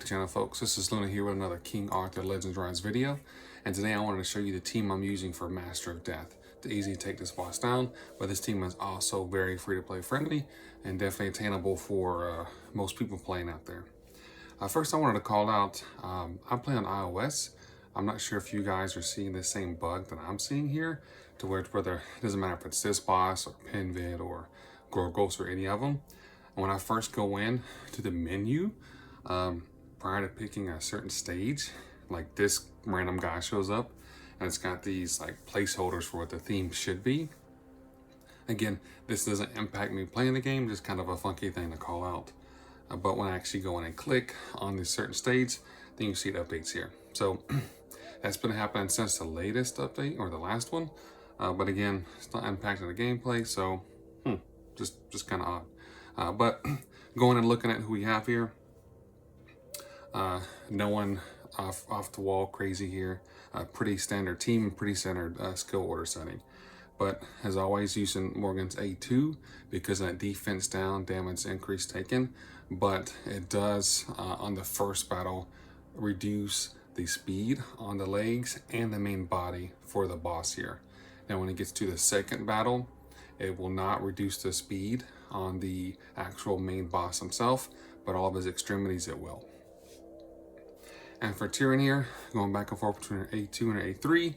to the channel, folks. This is Luna here with another King Arthur Legends Rise video, and today I wanted to show you the team I'm using for Master of Death to easily take this boss down. But this team is also very free-to-play friendly and definitely attainable for most people playing out there. First, I wanted to call out, I play on iOS. I'm not sure if you guys are seeing the same bug that I'm seeing here, to where it doesn't matter if it's this boss or Pinvid or Gorgos or any of them. When I first go in to the menu, prior to picking a certain stage, like this random guy shows up and it's got these like placeholders for what the theme should be. Again, this doesn't impact me playing the game, just kind of a funky thing to call out. But when I actually go in and click on this certain stage, then you see it updates here. So that's been happening since the latest update, or the last one. But again, it's not impacting the gameplay, so just kind of odd. But going and looking at who we have here, no one off the wall crazy here. Pretty standard team, pretty standard skill order setting. But as always, using Morgan's A2 because of that defense down, damage increase taken. But it does, on the first battle, reduce the speed on the legs and the main body for the boss here. Now when it gets to the second battle, it will not reduce the speed on the actual main boss himself, but all of his extremities it will. And for Tyrion here, going back and forth between A2 and A3.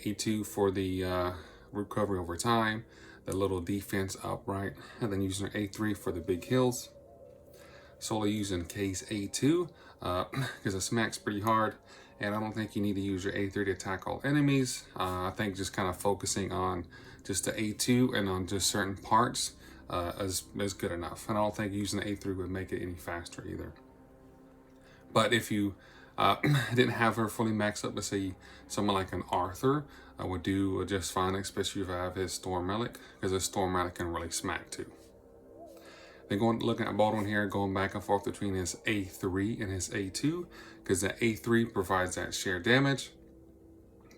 A2 for the recovery over time, the little defense upright, and then using A3 for the big hills. Solely using case A2 because it smacks pretty hard, and I don't think you need to use your A3 to attack all enemies. I think just kind of focusing on just the A2 and on just certain parts is good enough. And I don't think using the A3 would make it any faster either. But if you didn't have her fully maxed up, let's say someone like an Arthur would do just fine, especially if I have his Storm Relic, because his Storm Relic can really smack too. Then looking at Baldwin here, going back and forth between his A3 and his A2, because the A3 provides that sheer damage,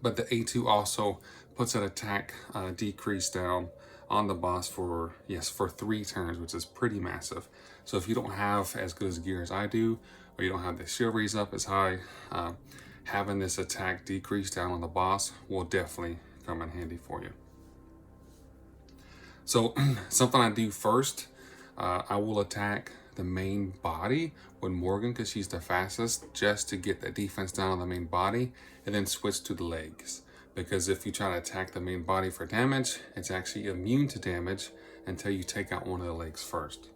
but the A2 also puts an attack decrease down on the boss for 3 turns, which is pretty massive. So if you don't have as good as gear as I do, or you don't have the shield raise up as high, having this attack decrease down on the boss will definitely come in handy for you. So something I do first, I will attack the main body with Morgan because she's the fastest, just to get the defense down on the main body, and then switch to the legs. Because if you try to attack the main body for damage, it's actually immune to damage until you take out one of the legs first.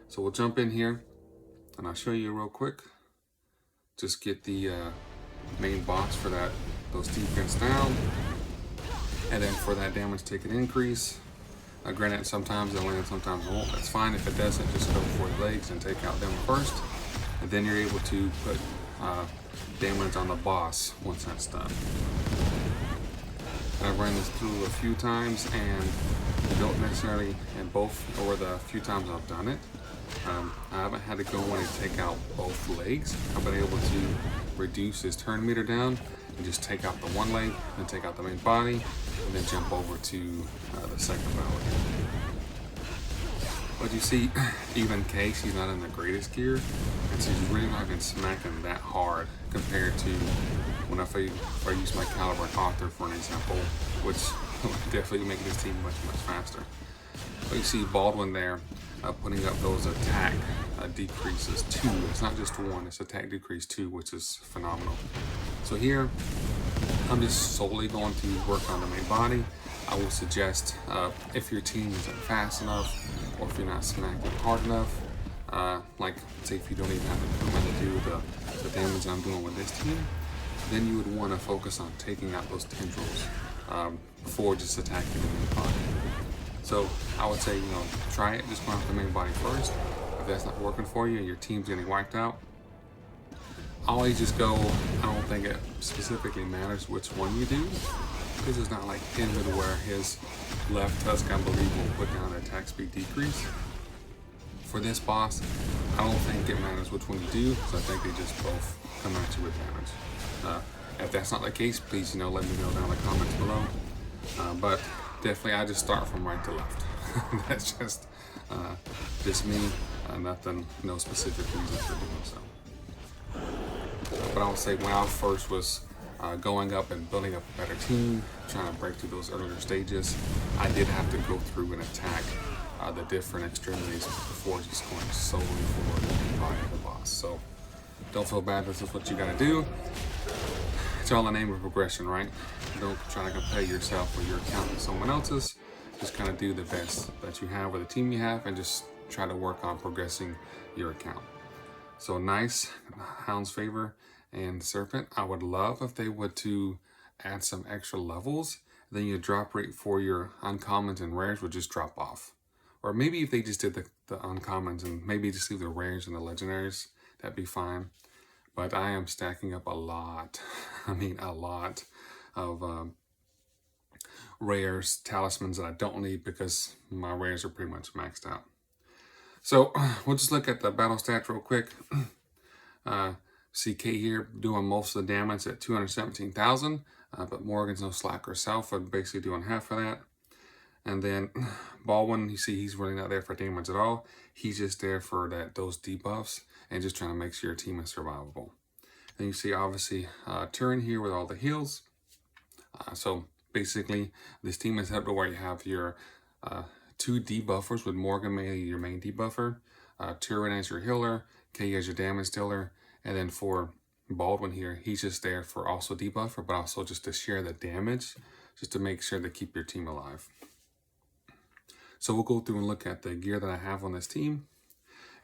So we'll jump in here and I'll show you real quick. Just get the main boss for those defense down, and then for that damage taken increase. Granted, sometimes it'll land, sometimes it won't. That's fine. If it doesn't, just go for the legs and take out them first. And then you're able to put damage on the boss once that's done. I've ran this through a few times, and you don't necessarily, and both, or the few times I've done it, I haven't had to go in and take out both legs. I've been able to reduce his turn meter down and just take out the one leg, then take out the main body, and then jump over to the second battle. But you see, even Case, he's not in the greatest gear, and so he's really not even smacking that hard compared to when if I use my caliber Arthur for an example, which would definitely make this team much faster. But you see Baldwin there putting up those attack decreases 2. It's not just 1, it's attack decrease 2, which is phenomenal. So here, I'm just solely going to work on the main body. I will suggest if your team isn't fast enough, or if you're not smacking hard enough, like say if you don't even have the equipment to do the damage I'm doing with this team, then you would want to focus on taking out those tendrils before just attacking the main body. So I would say, try it, just go after the main body first. If that's not working for you and your team's getting wiped out, always just go. I don't think it specifically matters which one you do, because it's not like Pinvid where his left tusk, I believe, will put down an attack speed decrease. For this boss, I don't think it matters which one you do, so I think they just both come at you with damage. If that's not the case, please let me know down in the comments below. But definitely, I just start from right to left. That's just me. Nothing, no specific reason for doing so. But I would say when I first was going up and building up a better team, trying to break through those earlier stages, I did have to go through and attack the different extremities before just going solely for the body of the boss. So don't feel bad, this is what you gotta do. It's all in the name of progression, right? Don't try to compare yourself or your account with someone else's. Just kind of do the best that you have with the team you have and just try to work on progressing your account. So nice, Hound's Favor and Serpent. I would love if they would to add some extra levels. Then your drop rate for your uncommons and rares would just drop off. Or maybe if they just did the uncommons and maybe just leave the rares and the legendaries, that'd be fine. But I am stacking up a lot. I mean, a lot of rares, talismans that I don't need because my rares are pretty much maxed out. So we'll just look at the battle stats real quick. CK here doing most of the damage at 217,000, but Morgan's no slack herself, but basically doing half of that. And then Baldwin, you see he's really not there for damage at all. He's just there for those debuffs and just trying to make sure your team is survivable. And you see obviously Turin here with all the heals. So basically this team is up to where you have your 2 debuffers with Morgan mainly your main debuffer, Turin as your healer, Kay as your damage dealer, and then for Baldwin here, he's just there for also debuffer, but also just to share the damage, just to make sure to keep your team alive. So we'll go through and look at the gear that I have on this team,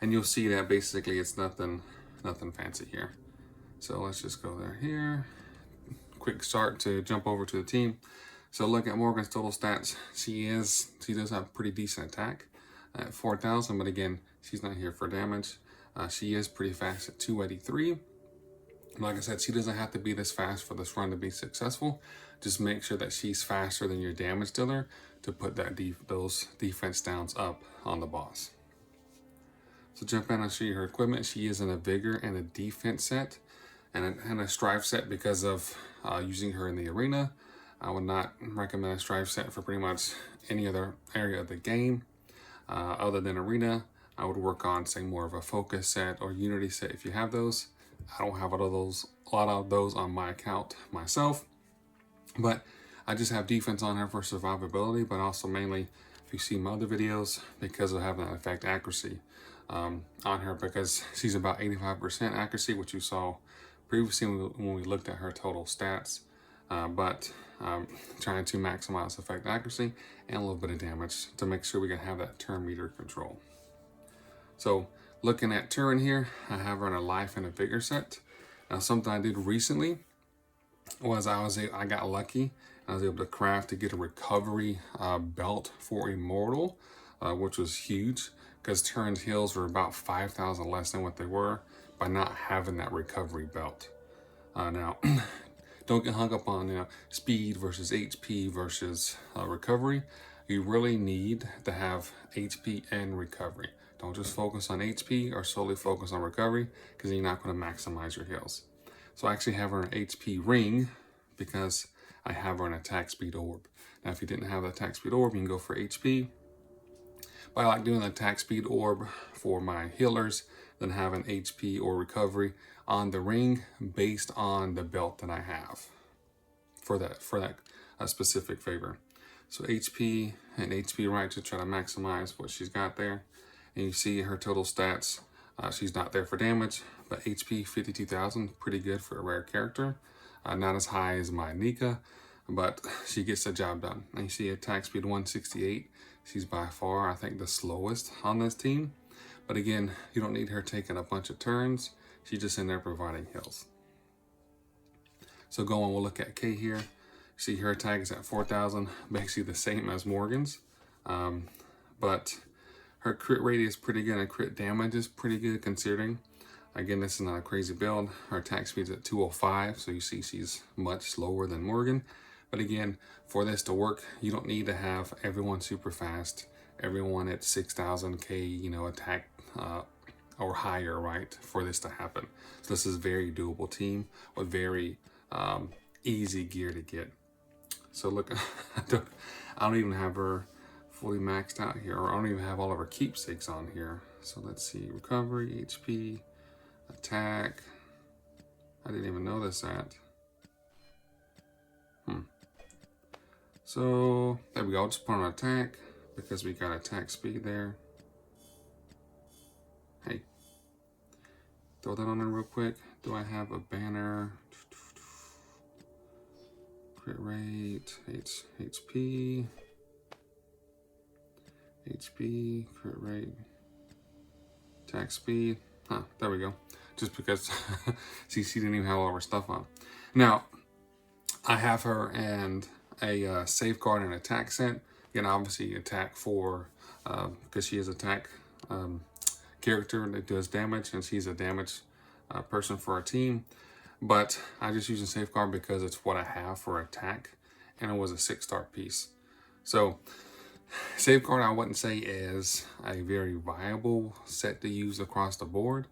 and you'll see that basically it's nothing fancy here. So let's just go there here. Quick start to jump over to the team. So look at Morgan's total stats. She does have pretty decent attack at 4,000, but again, she's not here for damage. She is pretty fast at 283. Like I said, she doesn't have to be this fast for this run to be successful. Just make sure that she's faster than your damage dealer to put those defense downs up on the boss. So jump in and show you her equipment. She is in a vigor and a defense set and a strive set because of using her in the arena. I would not recommend a strive set for pretty much any other area of the game other than arena. I would work on, say, more of a focus set or unity set if you have those. I don't have a lot of those on my account myself, but I just have defense on her for survivability, but also mainly, if you see my other videos, because of having that effect accuracy on her, because she's about 85% accuracy, which you saw previously when we looked at her total stats, but trying to maximize effect accuracy and a little bit of damage to make sure we can have that turn meter control. So looking at Turin here, I have her in a life and a vigor set. Now something I did recently was I got lucky. I was able to craft to get a recovery belt for Immortal, which was huge because Turin's heals were about 5,000 less than what they were by not having that recovery belt. Now, don't get hung up on speed versus HP versus recovery. You really need to have HP and recovery. Don't just focus on HP or solely focus on recovery because you're not going to maximize your heals. So I actually have her an HP ring because I have her an attack speed orb. Now if you didn't have the attack speed orb, you can go for HP. But I like doing the attack speed orb for my healers, then have an HP or recovery on the ring based on the belt that I have for that specific favor. So HP and HP right to try to maximize what she's got there. And you see her total stats. She's not there for damage, but HP 52,000, pretty good for a rare character. Not as high as my Nika, but she gets the job done. And you see attack speed 168. She's by far, I think, the slowest on this team. But again, you don't need her taking a bunch of turns. She's just in there providing heals. So going, we'll look at Kay here. See her attack is at 4,000, basically the same as Morgan's. But her crit rate is pretty good and crit damage is pretty good considering. Again, this is not a crazy build. Her attack speed is at 205, so you see she's much slower than Morgan. But again, for this to work, you don't need to have everyone super fast, everyone at 6,000 K, attack or higher, right, for this to happen. So this is a very doable team with very easy gear to get. So look, I don't even have her fully maxed out here, or I don't even have all of her keepsakes on here. So let's see, recovery, HP, attack. I didn't even notice that. So there we go. I'll just put on attack because we got attack speed there. Hey, throw that on there real quick. Do I have a banner? Crit rate, HP, crit rate, attack speed. Huh, there we go. Just because CC didn't even have all of her stuff on. Now, I have her and a safeguard and attack set. Again, obviously attack for, because she is attack character that does damage, and she's a damage person for our team. But I just use a safeguard because it's what I have for attack, and it was a 6-star piece. So safeguard I wouldn't say is a very viable set to use across the board.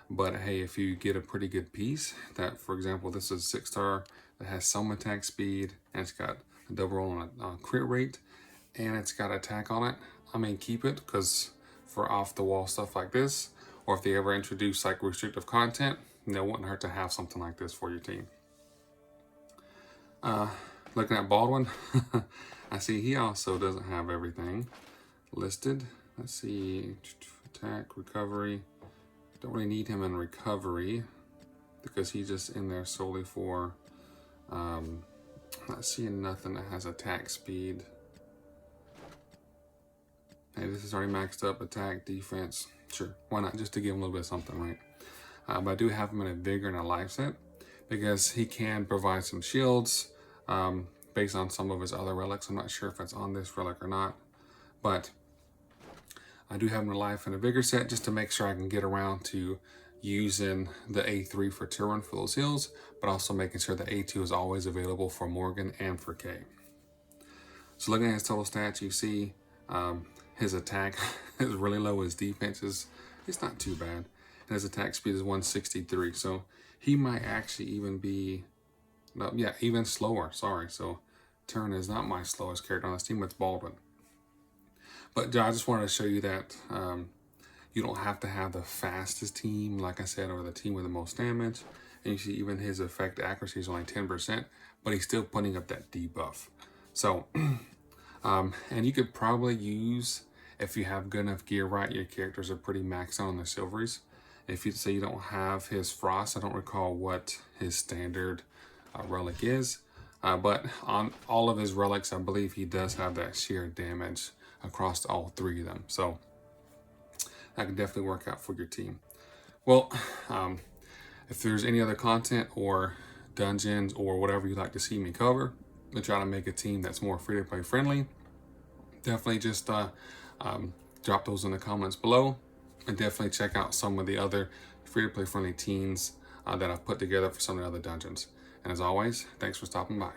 But hey, if you get a pretty good piece, that for example, this is a 6-star that has some attack speed, and it's got a double roll on a crit rate, and it's got attack on it, I mean, keep it, because for off the wall stuff like this, or if they ever introduce like restrictive content, it wouldn't hurt to have something like this for your team. Looking at Baldwin, I see he also doesn't have everything listed. Let's see, attack, recovery. Don't really need him in recovery because he's just in there solely for, not seeing nothing that has attack speed. Hey, this is already maxed up, attack, defense. Sure, why not, just to give him a little bit of something, right? But I do have him in a vigor and a life set because he can provide some shields based on some of his other relics. I'm not sure if it's on this relic or not, but I do have him in a life and a vigor set just to make sure I can get around to using the A3 for Tyron for those heals, but also making sure the A2 is always available for Morgan and for Kay. So looking at his total stats, you see his attack is really low. His defense is, it's not too bad. And his attack speed is 163. So he might actually even be, no, yeah, even slower. Sorry. So Tyron is not my slowest character on this team. It's Baldwin. But I just wanted to show you that you don't have to have the fastest team, like I said, or the team with the most damage. And you see even his effect accuracy is only 10%, but he's still putting up that debuff. So, and you could probably use, if you have good enough gear, right, your characters are pretty maxed out on the silveries. If you say you don't have his frost, I don't recall what his standard relic is, but on all of his relics, I believe he does have that sheer damage across all 3 of them. So that can definitely work out for your team. Well, if there's any other content or dungeons or whatever you'd like to see me cover to try to make a team that's more free-to-play friendly, definitely just drop those in the comments below, and definitely check out some of the other free-to-play friendly teams that I've put together for some of the other dungeons. And as always, thanks for stopping by.